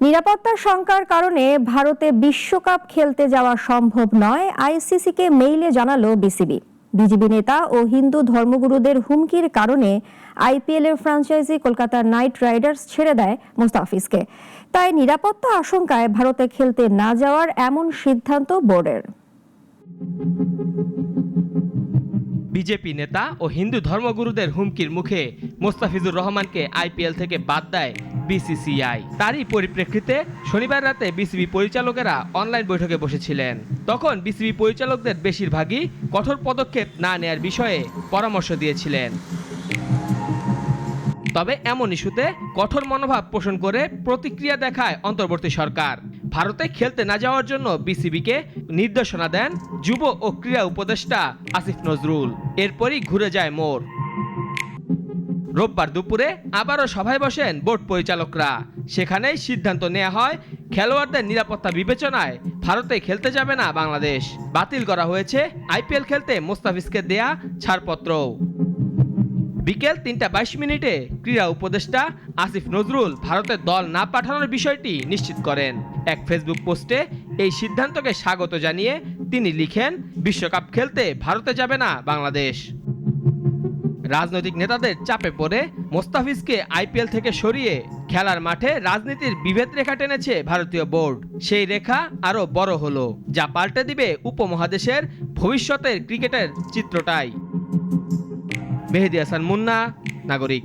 নিরাপত্তার শঙ্কার কারণে ভারতে বিশ্বকাপ খেলতে যাওয়া সম্ভব নয়, আইসিসিকে মেইলে জানালো বিসিবি। বিজেপি নেতা ও হিন্দু ধর্মগুরুদের হুমকির কারণে আইপিএলের ফ্র্যাঞ্চাইজি কলকাতা নাইট রাইডার্স ছেড়ে দেয় মোস্তাফিজকে। তাই নিরাপত্তা আশঙ্কায় ভারতে খেলতে না যাওয়ার এমন সিদ্ধান্ত বোর্ডের। বিজেপি নেতা ও হিন্দু ধর্মগুরুদের হুমকির মুখে মোস্তাফিজুর রহমানকে আইপিএল থেকে বাদ দেয় বিসিসিআই। তারই পরিপ্রেক্ষিতে শনিবার রাতে বিসিবি পরিচালকেরা অনলাইন বৈঠকে বসেছিলেন। তখন বিসিবি পরিচালকদের বেশিরভাগই কঠোর পদক্ষেপ না নেয়ার বিষয়ে পরামর্শ দিয়েছিলেন। তবে এমন ইস্যুতে কঠোর মনোভাব পোষণ করে প্রতিক্রিয়া দেখায় অন্তর্বর্তী সরকার। ভারতে খেলতে না যাওয়ার জন্য বিসিবিকে নির্দেশনা দেন যুব ও ক্রীড়া উপদেষ্টা আসিফ নজরুল। এরপরই ঘুরে যায় মোড়। রোববার দুপুরে আবারও সভায় বসেন বোর্ড পরিচালকরা। সেখানেই সিদ্ধান্ত নেওয়া হয় খেলোয়াড়দের নিরাপত্তা বিবেচনায় ভারতে খেলতে যাবে না বাংলাদেশ। বাতিল করা হয়েছে আইপিএল খেলতে মোস্তাফিজকে দেয়া ছাড়পত্র। বিকেল ৩:২২ ক্রীড়া উপদেষ্টা আসিফ নজরুল ভারতের দল না পাঠানোর বিষয়টি নিশ্চিত করেন। এক ফেসবুক পোস্টে এই সিদ্ধান্তকে স্বাগত জানিয়ে তিনি লিখেন, বিশ্বকাপ খেলতে ভারতে যাবে না বাংলাদেশ। রাজনৈতিক নেতাদের চাপে পড়ে মোস্তাফিজকে আইপিএল থেকে সরিয়ে খেলার মাঠে রাজনীতির বিভেদ রেখা টেনেছে ভারতীয় বোর্ড। সেই রেখা আরও বড় হলো, যা পাল্টে দিবে উপমহাদেশের ভবিষ্যতের ক্রিকেটের চিত্রটাই। মেহেদী হাসান মুন্না, নাগরিক।